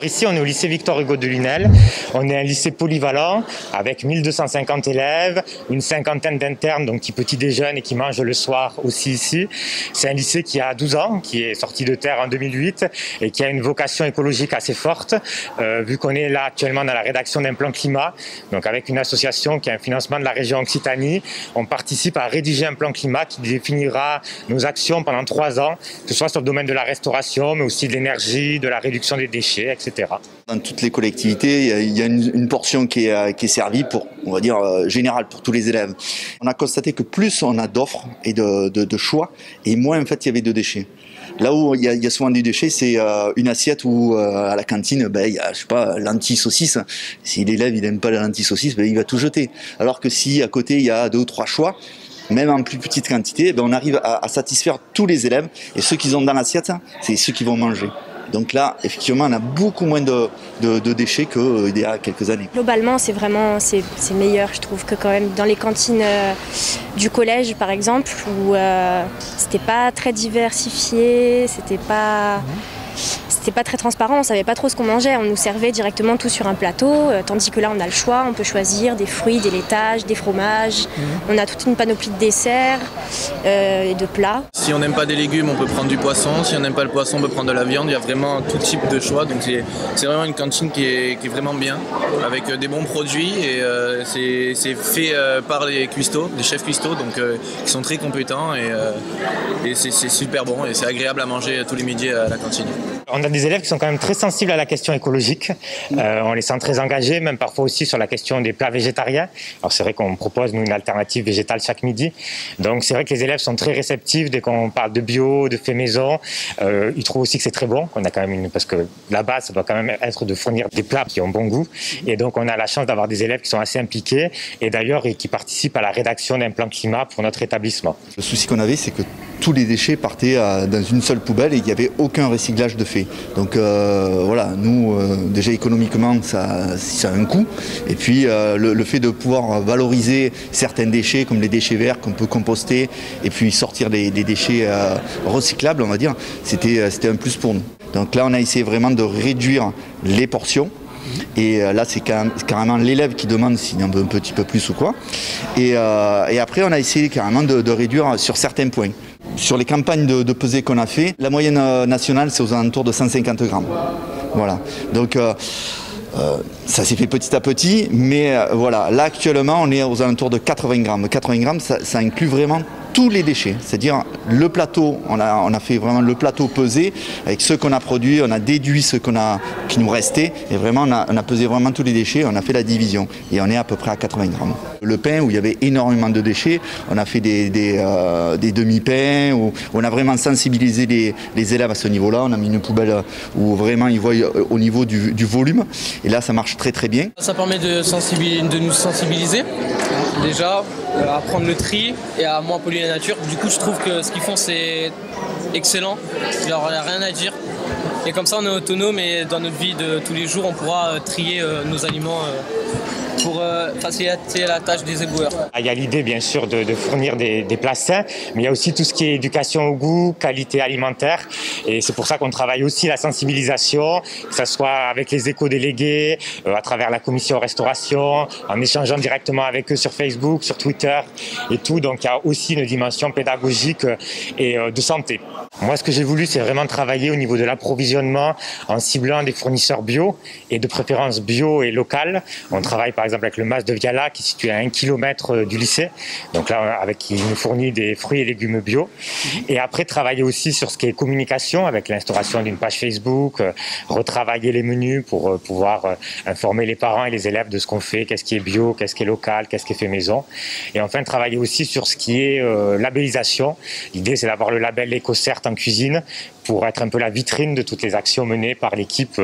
ici, on est au lycée Victor Hugo de Lunel. On est un lycée polyvalent avec 1250 élèves, une cinquantaine d'internes donc qui petit déjeunent et qui mangent le soir aussi ici. C'est un lycée qui a 12 ans, qui est sorti de terre en 2008 et qui a une vocation écologique assez forte, vu qu'on est là actuellement dans la rédaction d'un plan climat. Donc avec une association qui a un financement de la région Occitanie, on participe à rédiger un plan climat qui définira nos actions pendant 3 ans, que ce soit sur le domaine de la restauration, mais aussi de l'énergie, de la réduction des déchets, etc. Dans toutes les collectivités, il y a une portion qui est servie pour, on va dire, générale pour tous les élèves. On a constaté que plus on a d'offres et de choix, et moins en fait il y avait de déchets. Là où il y a souvent des déchets, c'est une assiette où à la cantine, il y a, je sais pas, lentilles saucisses. Si l'élève il n'aime pas la lentille saucisse, il va tout jeter. Alors que si à côté il y a 2 ou 3 choix, même en plus petite quantité, on arrive à satisfaire tous les élèves. Et ceux qu'ils ont dans l'assiette, c'est ceux qui vont manger. Donc là, effectivement, on a beaucoup moins de déchets qu'il y a quelques années. Globalement, c'est meilleur, je trouve, que quand même dans les cantines du collège, par exemple, où c'était pas très diversifié, c'était pas très transparent, on savait pas trop ce qu'on mangeait, on nous servait directement tout sur un plateau, tandis que là on a le choix, on peut choisir des fruits, des laitages, des fromages, on a toute une panoplie de desserts et de plats. Si on n'aime pas des légumes, on peut prendre du poisson, si on n'aime pas le poisson, on peut prendre de la viande, il y a vraiment tout type de choix, donc c'est vraiment une cantine qui est vraiment bien, avec des bons produits et c'est fait par les cuistots, des chefs cuistots, donc qui sont très compétents et c'est super bon et c'est agréable à manger tous les midis à la cantine. On a des élèves qui sont quand même très sensibles à la question écologique. On les sent très engagés, même parfois aussi sur la question des plats végétariens. Alors c'est vrai qu'on propose nous une alternative végétale chaque midi. Donc c'est vrai que les élèves sont très réceptifs dès qu'on parle de bio, de fait maison. Ils trouvent aussi que c'est très bon. Qu'on a quand même parce que la base, ça doit quand même être de fournir des plats qui ont bon goût. Et donc on a la chance d'avoir des élèves qui sont assez impliqués et d'ailleurs qui participent à la rédaction d'un plan climat pour notre établissement. Le souci qu'on avait, c'est que tous les déchets partaient dans une seule poubelle et il n'y avait aucun recyclage de fait. Donc voilà, nous déjà économiquement ça a un coût et puis le fait de pouvoir valoriser certains déchets comme les déchets verts qu'on peut composter et puis sortir des déchets recyclables, on va dire, c'était un plus pour nous. Donc là on a essayé vraiment de réduire les portions. Et là, c'est carrément l'élève qui demande s'il en veut un petit peu plus ou quoi. Et après, on a essayé carrément de réduire sur certains points. Sur les campagnes de pesée qu'on a fait, la moyenne nationale, c'est aux alentours de 150 grammes. Voilà. Donc, ça s'est fait petit à petit, mais voilà. Là, actuellement, on est aux alentours de 80 grammes. 80 grammes, ça inclut vraiment tous les déchets, c'est-à-dire le plateau, on a fait vraiment le plateau pesé avec ce qu'on a produit, on a déduit ce qui nous restait et vraiment on a pesé vraiment tous les déchets, on a fait la division et on est à peu près à 80 grammes. Le pain où il y avait énormément de déchets, on a fait des demi-pains où on a vraiment sensibilisé les élèves à ce niveau-là, on a mis une poubelle où vraiment ils voient au niveau du volume et là ça marche très très bien. Ça permet de nous sensibiliser. Déjà, à prendre le tri et à moins polluer la nature. Du coup, je trouve que ce qu'ils font, c'est excellent. Il n'y a rien à dire. Et comme ça, on est autonome et dans notre vie de tous les jours, on pourra trier nos aliments pour faciliter la tâche des éboueurs. Il y a l'idée bien sûr de fournir des plats sains, mais il y a aussi tout ce qui est éducation au goût, qualité alimentaire et c'est pour ça qu'on travaille aussi la sensibilisation, que ce soit avec les éco-délégués, à travers la commission restauration, en échangeant directement avec eux sur Facebook, sur Twitter et tout, donc il y a aussi une dimension pédagogique et de santé. Moi ce que j'ai voulu c'est vraiment travailler au niveau de l'approvisionnement en ciblant des fournisseurs bio et de préférence bio et local. On travaille par exemple avec le MAS de Viala qui est situé à 1 km du lycée, donc là qui nous fournit des fruits et légumes bio. Et après travailler aussi sur ce qui est communication avec l'instauration d'une page Facebook, retravailler les menus pour pouvoir informer les parents et les élèves de ce qu'on fait, qu'est-ce qui est bio, qu'est-ce qui est local, qu'est-ce qui est fait maison. Et enfin travailler aussi sur ce qui est labellisation. L'idée c'est d'avoir le label EcoCert en cuisine pour être un peu la vitrine de toutes les actions menées par l'équipe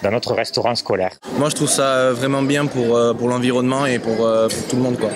dans notre restaurant scolaire. Moi je trouve ça vraiment bien pour l'environnement et pour tout le monde, quoi.